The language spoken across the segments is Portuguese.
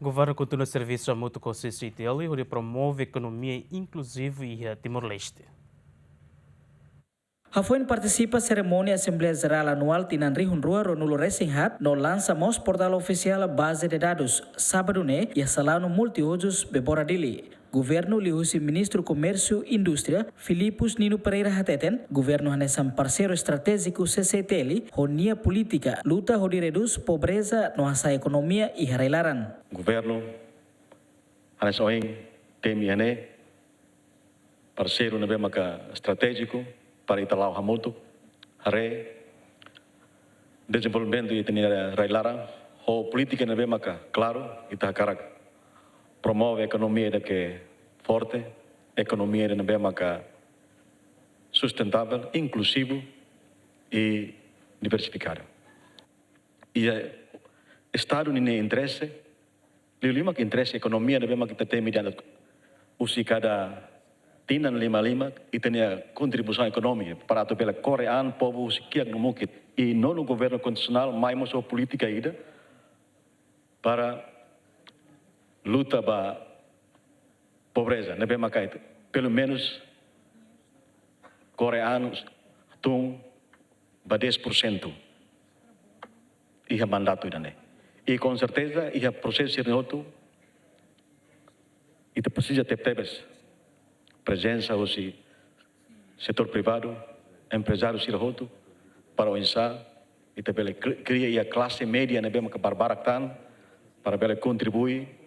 Governo continua serviços a mútuo consistente e promove economia inclusiva e Timor-Leste. Hafuin participa cerimônia Assembleia Geral Anual Tinanri Hunrua Ronulo Resinhat no lançamos portal oficial base de dados sábado né e salão multiusos Beboradili. Governo liusi Ministro Comércio e Indústria Filipus Nino Pereira Hateten, governo hanesam parceiro estratégico CCTL, honia política luta hodi reduz pobreza no asa economia e harailaran. Governo hanes oing temi ane parceiro na bemaka estratégico para italau hamutu hare desenvolvimento e tenir railaran ho política na bemaka claro ita karak promove a economia da que forte, economia da bemaka sustentável, inclusivo e diversificado. E Estado nem interesse, lima que interesse economia da bemaka que tem mediante usi cada tinan lima e tem a contribuição econômica para a pela coreano povo sequer no mukit e não no governo constitucional mais a política ida para luta ba pobreza na bema kaita pelo menos coreanos tung ba 10% ia mandato idane e com certeza ia processo irnoto e precisa ter presença o setor privado empresário sirhoto para o insa e também cria a classe média na bema que barbaraktan para bela contribuir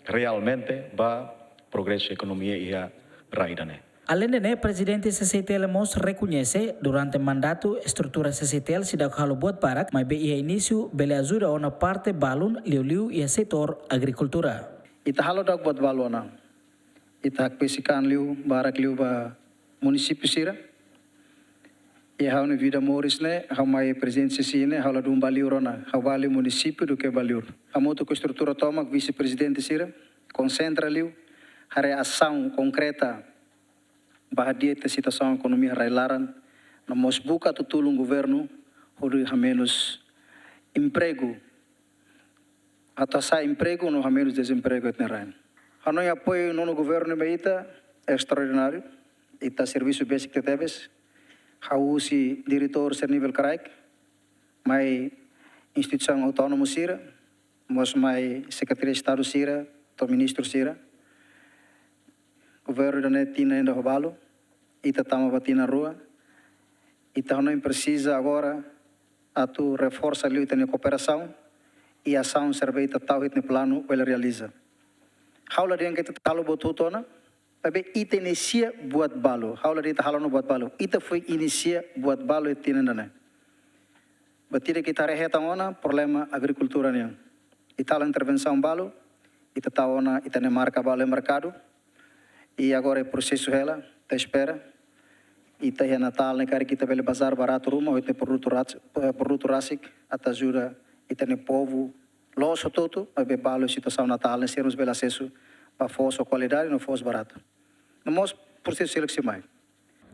realmente para o progresso da economia e a raidane. Além de presidente CCTL Mos reconhece durante o mandato estrutura CCTL se dá o buat barak, mas be início bele ajuda ona parte balun liu e setor agricultura. Ita halo dak buat balona. Ita pesikan liu barak liu ba município sira. E hau ne vida moris ne, hau mai presidente sine, hau la dum baliu rona, hau bali município do que baliur. A moto com estrutura toma vice-presidente sira, concentra liu, hare ação concreta bahadia te situação economia railaran, na mos buka tutulung governo, hori menos emprego. Até sa emprego no menos desemprego etnerain. Hanoi apoio no governo meita extraordinário, ita serviço basic de tebes. Hau si diretor ser nível caraik, mai instituição autônoma sira, mas mai secretaria de Estado sira, to ministro sira, governo da netina ainda robalo, ita tama batina rua, ita não precisa agora a tu reforça ali a cooperação e a ação serve tal no plano ele realiza. Hau la dia que talo botutona, tapi ita inicia buat balo. Hau lari ita halano buat balo. Ita foi inicia buat balo e tinendane. Batira kita reheta ona problema agricultura niang. Ita la intervenção balo, ita taona ita ne marca balo e mercado. E agora é processo ela, te espera. Ita é Natal ne kari kita bele bazar barato ruma, ita produto rasik, ata ajuda ita ne povo loso toto, abe balo situação Natal ne sermos bel acesso para fosse qualidade não fosse barato. Nós processo seleção mais.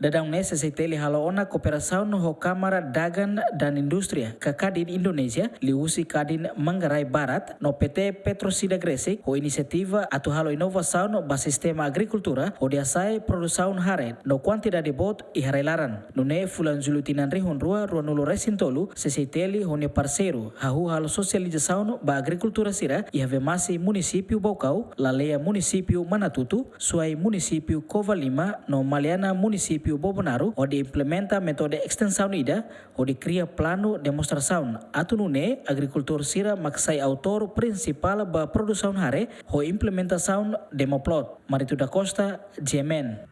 Dadang nese CCTL halaona kooperação no Câmara Dagan dan Industria Kakadin Indonesia liusi Kadin Manggarai Barat no PT Petrosida Gresik ho inisiativa atu halo inovação no ba sistema agricultura ho diasai produção hare no quantidade de bot e harelaran no ne fulan julutinan rihon rua ruanulo resintolu CCTL ho ne parceiro hahu halo socialização no ba agricultura sira e have masi município Bocau lalea município Manatutu suai município Covalima no Maliana município Bobonaru, onde implementa metode extensão ida, onde cria plano demonstração. Atunune, agricultor sira maksai autor principal ba produção hare, ho implementação demoplot. Maritu da Costa, GMN.